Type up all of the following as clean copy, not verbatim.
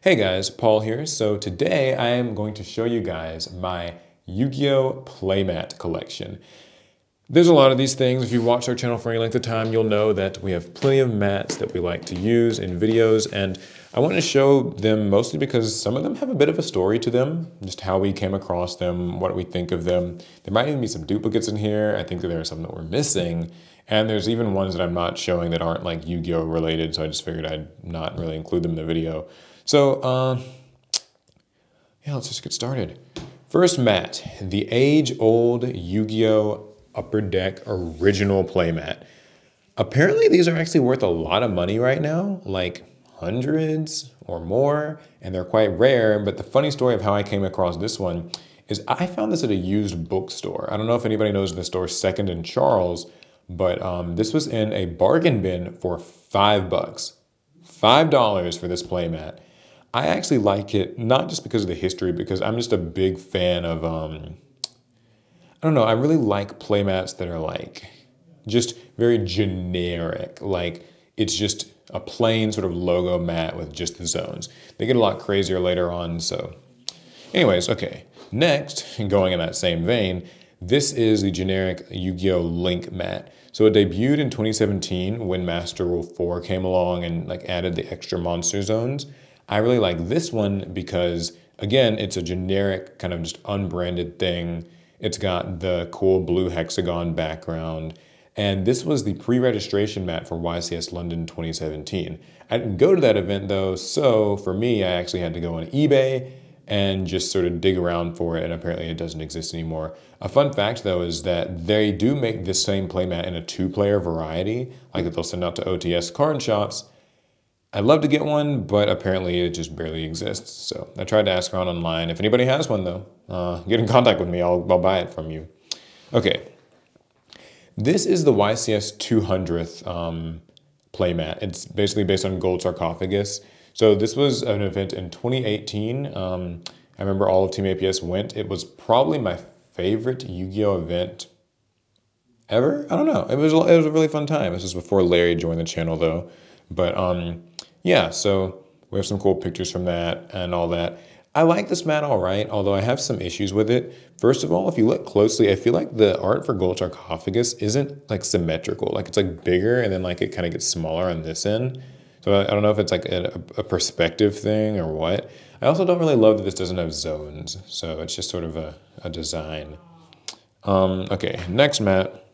Hey guys, Paul here. So today I am going to show you guys my Yu-Gi-Oh! Playmat collection. There's a lot of these things. If you've watched our channel for any length of time, you'll know that we have plenty of mats that we like to use in videos, and I want to show them mostly because some of them have a bit of a story to them, just how we came across them, what we think of them. There might even be some duplicates in here. I think that there are some that we're missing, and there's even ones that I'm not showing that aren't like Yu-Gi-Oh! Related, so I just figured I'd not really include them in the video. So, yeah, let's just get started. First mat, the age-old Yu-Gi-Oh! Upper Deck original playmat. Apparently these are actually worth a lot of money right now, like hundreds or more, and they're quite rare. But the funny story of how I came across this one is I found this at a used bookstore. I don't know if anybody knows the store Second and Charles, but this was in a bargain bin for $5. $5 for this playmat. I actually like it, not just because of the history, because I'm just a big fan of, I don't know, I really like playmats that are like, just very generic. Like, it's just a plain sort of logo mat with just the zones. They get a lot crazier later on, so. Anyways, okay. Next, going in that same vein, this is the generic Yu-Gi-Oh! Link mat. So it debuted in 2017 when Master Rule 4 came along and like added the extra monster zones. I really like this one because, again, it's a generic kind of just unbranded thing. It's got the cool blue hexagon background. And this was the pre-registration mat for YCS London 2017. I didn't go to that event though, so for me, I actually had to go on eBay and just sort of dig around for it, and apparently it doesn't exist anymore. A fun fact though is that they do make this same playmat in a 2-player variety, like that they'll send out to OTS card shops. I'd love to get one, but apparently it just barely exists. So I tried to ask around online. If anybody has one though, get in contact with me. I'll buy it from you. Okay. This is the YCS 200th playmat. It's basically based on Gold Sarcophagus. So this was an event in 2018. I remember all of Team APS went. It was probably my favorite Yu-Gi-Oh! Event ever. I don't know. It was a really fun time. This was before Larry joined the channel though. But yeah, so we have some cool pictures from that and all that. I like this mat all right, although I have some issues with it. First of all, if you look closely, I feel like the art for Gold Sarcophagus isn't like symmetrical. Like it's like bigger and then like it kind of gets smaller on this end. So I don't know if it's like a perspective thing or what. I also don't really love that this doesn't have zones. So it's just sort of a design. Okay, next mat.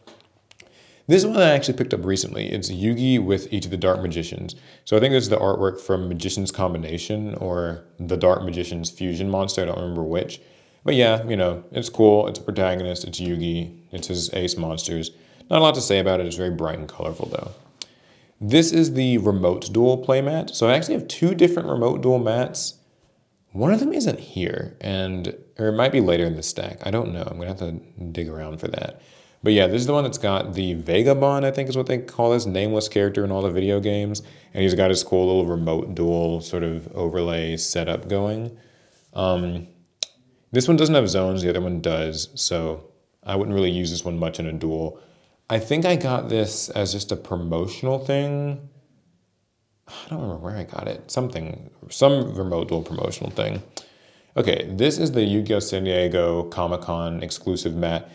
This one I actually picked up recently. It's Yugi with each of the Dark Magicians. So I think this is the artwork from Magician's Combination or the Dark Magician's Fusion Monster. I don't remember which. But yeah, you know, it's cool. It's a protagonist. It's Yugi. It's his ace monsters. Not a lot to say about it. It's very bright and colorful though. This is the Remote Duel playmat. So I actually have 2 different Remote Duel mats. One of them isn't here, or it might be later in the stack. I don't know. I'm gonna have to dig around for that. But yeah, this is the one that's got the Vagabond, I think is what they call this nameless character in all the video games. And he's got his cool little remote duel sort of overlay setup going. This one doesn't have zones, the other one does. So I wouldn't really use this one much in a duel. I think I got this as just a promotional thing. I don't remember where I got it. Some remote duel promotional thing. Okay, this is the Yu-Gi-Oh! San Diego Comic-Con exclusive mat.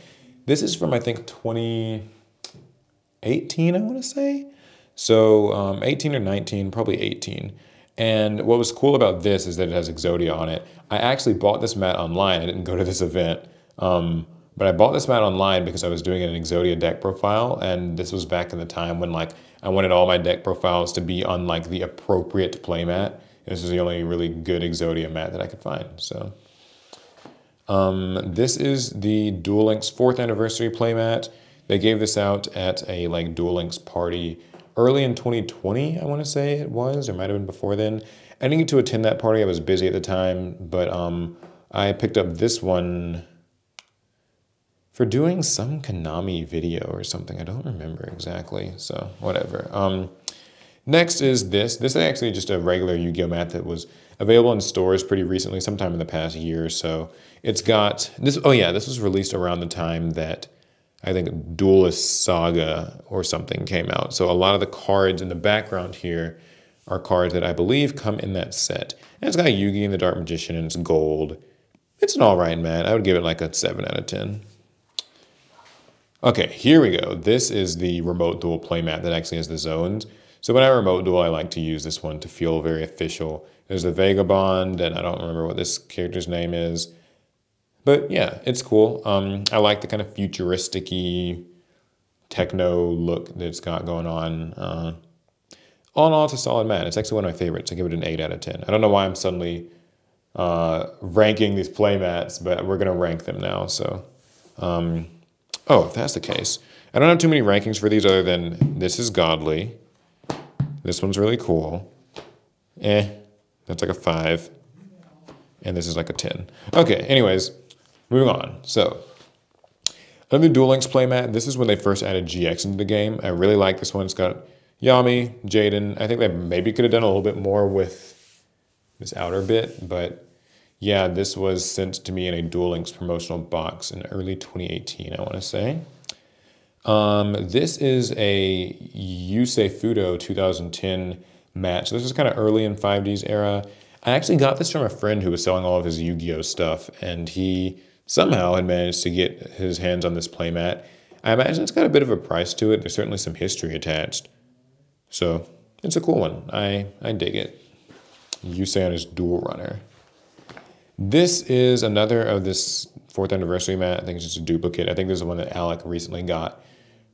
This is from, I think, 2018, I want to say. So 18 or 19, probably 18. And what was cool about this is that it has Exodia on it. I actually bought this mat online. I didn't go to this event. But I bought this mat online because I was doing an Exodia deck profile. And this was back in the time when like I wanted all my deck profiles to be on like the appropriate playmat. This is the only really good Exodia mat that I could find. So. This is the Duel Links 4th anniversary playmat. They gave this out at a like Duel Links party early in 2020, I want to say it was, or might have been before then. I didn't get to attend that party. I was busy at the time, but I picked up this one for doing some Konami video or something. I don't remember exactly, so whatever. Next is this. This is actually just a regular Yu-Gi-Oh! Mat that was available in stores pretty recently, sometime in the past year or so. It's got this. Oh yeah, this was released around the time that I think Duelist Saga or something came out. So a lot of the cards in the background here are cards that I believe come in that set. And it's got Yugi and the Dark Magician, and it's gold. It's an all right mat. I would give it like a 7 out of 10. Okay, here we go. This is the remote duel playmat that actually has the zones. So when I remote duel, I like to use this one to feel very official. There's the Vagabond, and I don't remember what this character's name is. But yeah, it's cool. I like the kind of futuristic-y techno look that it's got going on. All in all, it's a solid mat. It's actually one of my favorites. I give it an 8 out of 10. I don't know why I'm suddenly ranking these playmats, but we're going to rank them now. So, oh, if that's the case. I don't have too many rankings for these other than this is godly. This one's really cool. That's like a 5. And this is like a 10. Okay, anyways, moving on. So, another Duel Links playmat. This is when they first added GX into the game. I really like this one. It's got Yami, Jaden. I think they maybe could have done a little bit more with this outer bit, but yeah, this was sent to me in a Duel Links promotional box in early 2018, I want to say. This is a Yusei Fudo 2010 match. This is kind of early in 5D's era. I actually got this from a friend who was selling all of his Yu-Gi-Oh stuff, and he somehow had managed to get his hands on this playmat. I imagine it's got a bit of a price to it. There's certainly some history attached. So it's a cool one. I dig it. Yusei on his Duel Runner. This is another of this 4th anniversary mat. I think it's just a duplicate. I think this is the one that Alec recently got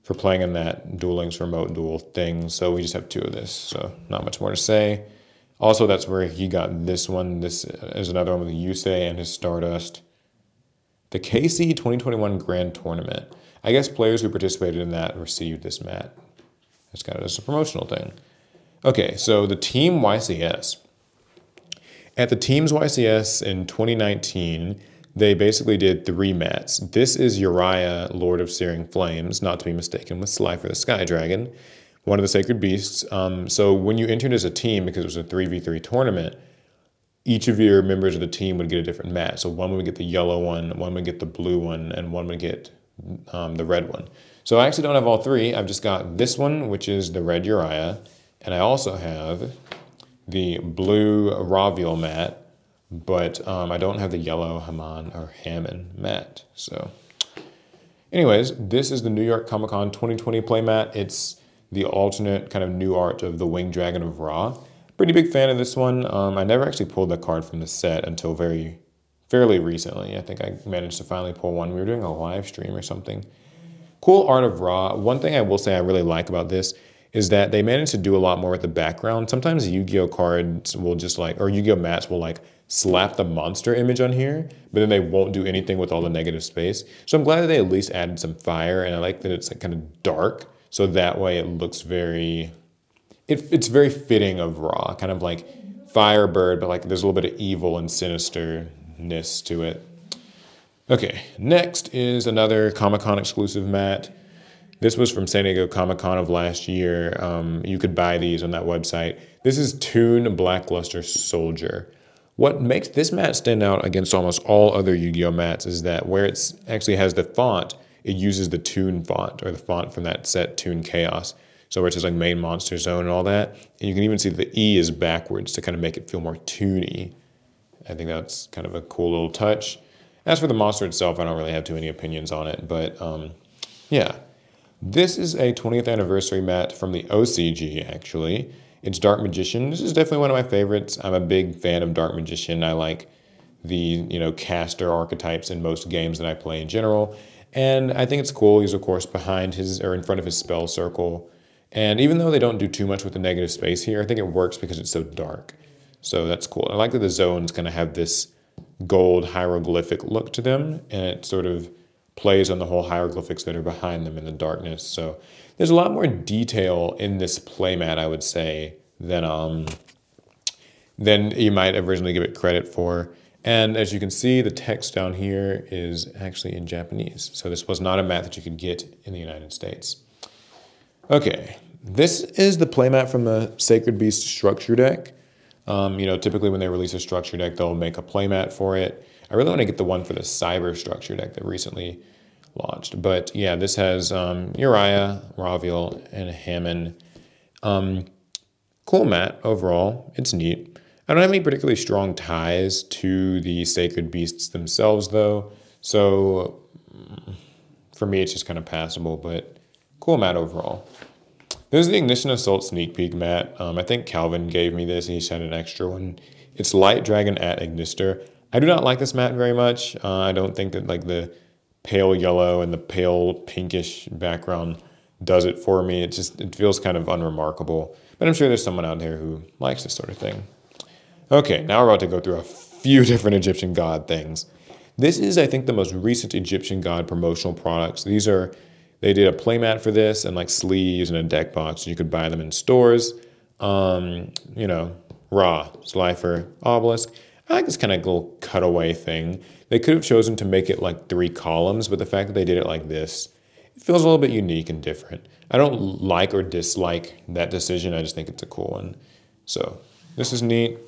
for playing in that Duel Links remote duel thing. So we just have 2 of this. So not much more to say. Also, that's where he got this one. This is another one with Yusei and his Stardust. The KC 2021 Grand Tournament. I guess players who participated in that received this mat. It's got it as a promotional thing. Okay, so the Team YCS. At the Teams YCS in 2019, they basically did 3 mats. This is Uriah, Lord of Searing Flames, not to be mistaken with Slifer the Sky Dragon, one of the Sacred Beasts. So when you entered as a team, because it was a 3v3 tournament, each of your members of the team would get a different mat. So one would get the yellow one would get the blue one, and one would get the red one. So I actually don't have all 3. I've just got this one, which is the red Uriah, and I also have the blue Raviel mat, but I don't have the yellow Haman or Hammond mat. So anyways, this is the New York Comic Con 2020 playmat. It's the alternate kind of new art of the Winged Dragon of Ra. Pretty big fan of this one. I never actually pulled the card from the set until fairly recently. I think I managed to finally pull one. We were doing a live stream or something. Cool art of Ra. One thing I will say I really like about this is that they managed to do a lot more with the background. Sometimes Yu-Gi-Oh cards will just or Yu-Gi-Oh mats will slap the monster image on here, but then they won't do anything with all the negative space. So I'm glad that they at least added some fire, and I like that it's kind of dark, so that way it looks it's very fitting of Ra, kind of like Firebird, but there's a little bit of evil and sinisterness to it. Okay, next is another Comic-Con exclusive mat. This was from San Diego Comic-Con of last year. You could buy these on that website. This is Toon Blackluster Soldier. What makes this mat stand out against almost all other Yu-Gi-Oh mats is that where it actually has the font, it uses the Toon font, or the font from that set Toon Chaos. So where it says Main Monster Zone and all that. And you can even see that the E is backwards to kind of make it feel more toony. I think that's kind of a cool little touch. As for the monster itself, I don't really have too many opinions on it, but yeah. This is a 20th anniversary mat from the OCG, actually. It's Dark Magician. This is definitely one of my favorites. I'm a big fan of Dark Magician. I like the, caster archetypes in most games that I play in general. And I think it's cool. He's, of course, behind in front of his spell circle. And even though they don't do too much with the negative space here, I think it works because it's so dark. So that's cool. I like that the zones kind of have this gold hieroglyphic look to them, and it sort of plays on the whole hieroglyphics that are behind them in the darkness. So there's a lot more detail in this playmat, I would say, than you might originally give it credit for. And as you can see, the text down here is actually in Japanese. So this was not a mat that you could get in the United States. Okay, this is the playmat from the Sacred Beast structure deck. Typically when they release a structure deck, they'll make a playmat for it. I really want to get the one for the Cyber structure deck that recently launched. But yeah, this has Uriah, Raviel, and Hammond. Cool mat overall. It's neat. I don't have any particularly strong ties to the sacred beasts themselves though, so for me it's just kind of passable, but cool mat overall. This is the Ignition Assault Sneak Peek mat. I think Calvin gave me this and he sent an extra one. It's Light Dragon at Ignister. I do not like this mat very much. I don't think that like the pale yellow and the pale pinkish background does it for me. It feels kind of unremarkable. But I'm sure there's someone out there who likes this sort of thing. Okay, now we're about to go through a few different Egyptian god things. This is, I think, the most recent Egyptian god promotional products. They did a playmat for this and like sleeves and a deck box. You could buy them in stores. You know, Ra, Slifer, Obelisk. I like this kind of little cutaway thing. They could have chosen to make it like 3 columns, but the fact that they did it like this, it feels a little bit unique and different. I don't like or dislike that decision. I just think it's a cool one. So this is neat.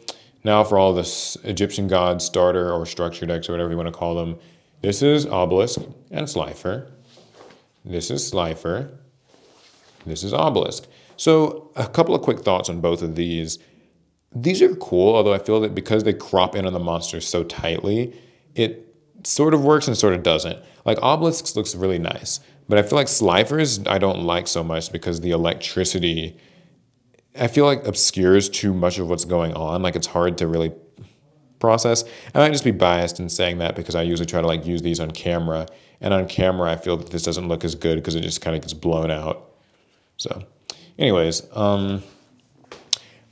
Now for all this Egyptian god starter or structure decks or whatever you want to call them, this is Obelisk and Slifer. This is Slifer. This is Obelisk. So a couple of quick thoughts on both of these. These are cool, although I feel that because they crop in on the monsters so tightly, it sort of works and sort of doesn't. Like Obelisk looks really nice, but I feel like Slifer's I don't like so much because the electricity, I feel like obscures too much of what's going on. Like it's hard to really process. I might just be biased in saying that because I usually try to like use these on camera, and on camera I feel that this doesn't look as good because it just kind of gets blown out. So anyways,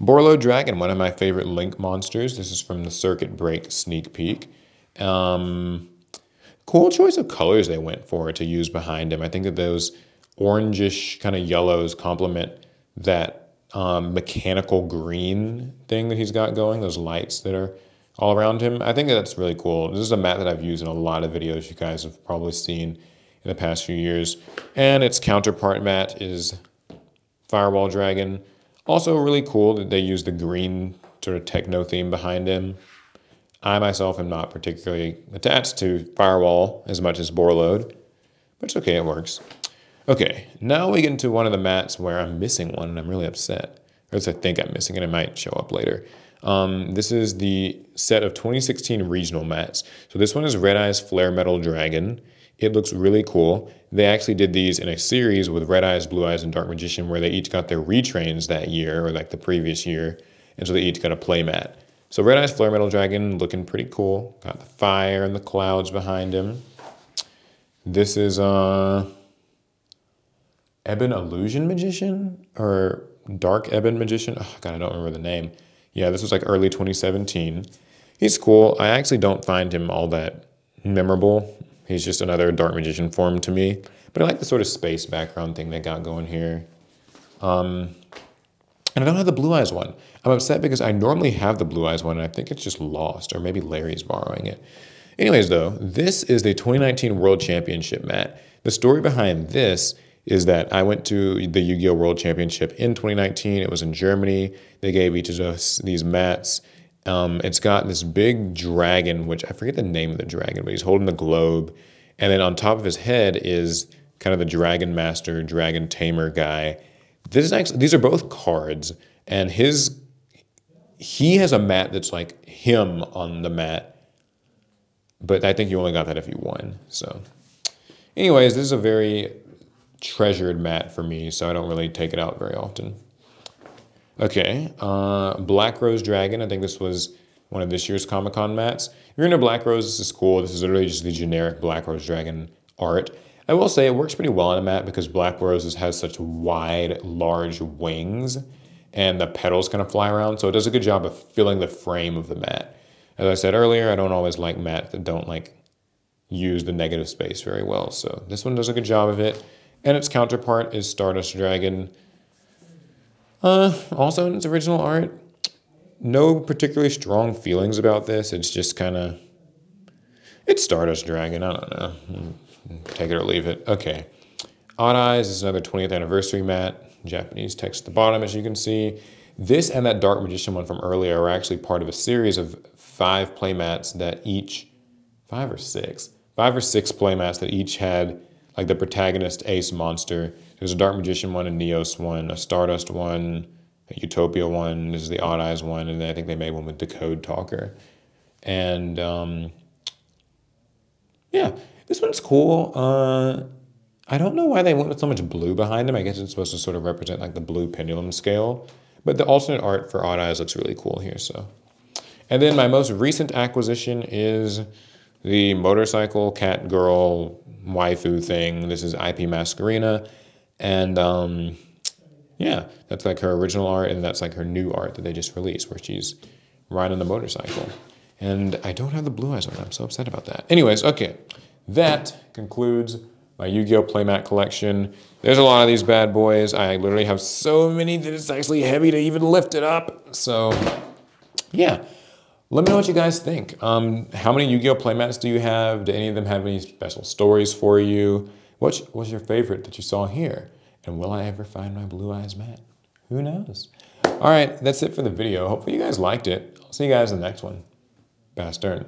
Borla Dragon, one of my favorite Link monsters. This is from the Circuit Break sneak peek. Cool choice of colors they went for to use behind him. I think that those orangish kind of yellows complement that mechanical green thing that he's got going, those lights that are all around him. I think that's really cool. This is a mat that I've used in a lot of videos you guys have probably seen in the past few years. And its counterpart mat is Firewall Dragon. Also really cool that they use the green sort of techno theme behind him. I myself am not particularly attached to Firewall as much as Borlode, but it's okay, it works. Okay, now we get into one of the mats where I'm missing one and I'm really upset. Or at least I think I'm missing it, it might show up later. This is the set of 2016 regional mats. So this one is Red Eye's Flare Metal Dragon. It looks really cool. They actually did these in a series with Red Eyes, Blue Eyes, and Dark Magician where they each got their retrains that year or like the previous year. And so they each got a play mat. So Red Eye's Flare Metal Dragon looking pretty cool. Got the fire and the clouds behind him. This is Ebon Illusion Magician or Dark Ebon Magician. Oh God, I don't remember the name. Yeah, this was like early 2017. He's cool. I actually don't find him all that memorable. He's just another Dark Magician form to me. But I like the sort of space background thing they got going here. And I don't have the Blue Eyes one. I'm upset because I normally have the Blue Eyes one and I think it's just lost, or maybe Larry's borrowing it. Anyways though, this is the 2019 World Championship mat. The story behind this is that I went to the Yu-Gi-Oh! World Championship in 2019. It was in Germany. They gave each of us these mats. It's got this big dragon, which I forget the name of the dragon, but he's holding the globe. And then on top of his head is kind of the Dragon Master, Dragon Tamer guy. These are both cards, and he has a mat that's like him on the mat, but I think you only got that if you won. So anyways, this is a very treasured mat for me, so I don't really take it out very often. Okay, Black Rose Dragon. I think this was one of this year's Comic-Con mats. If you're into Black Rose, this is cool. This is literally just the generic Black Rose Dragon art. I will say it works pretty well on a mat because Black Roses has such wide, large wings and the petals kind of fly around. So it does a good job of filling the frame of the mat. As I said earlier, I don't always like mats that don't like use the negative space very well. So this one does a good job of it. And its counterpart is Stardust Dragon. Also in its original art, no particularly strong feelings about this. It's just kind of, it's Stardust Dragon. I don't know. Take it or leave it. Okay. Odd Eyes is another 20th anniversary mat. Japanese text at the bottom, as you can see. This and that Dark Magician one from earlier are actually part of a series of 5 playmats that each, 5 or 6 playmats that each had like the protagonist ace monster. There's a Dark Magician one, a Neos one, a Stardust one, a Utopia one. This is the Odd Eyes one, and then I think they made one with the Code Talker. And yeah, this one's cool. I don't know why they went with so much blue behind them. I guess it's supposed to sort of represent like the blue pendulum scale. But the alternate art for Odd Eyes looks really cool here. So, and then my most recent acquisition is the motorcycle cat girl waifu thing. This is Ipmascarina, and yeah, that's like her original art, and that's like her new art that they just released, where she's riding the motorcycle. And I don't have the blue eyes on. I'm so upset about that. Anyways, okay, that concludes my Yu-Gi-Oh! Playmat collection. There's a lot of these bad boys. I literally have so many that it's actually heavy to even lift it up. So, yeah. Let me know what you guys think. How many Yu-Gi-Oh! Playmats do you have? Do any of them have any special stories for you? What was your favorite that you saw here? And will I ever find my Blue Eyes mat? Who knows? All right, that's it for the video. Hopefully you guys liked it. I'll see you guys in the next one. Pass turn.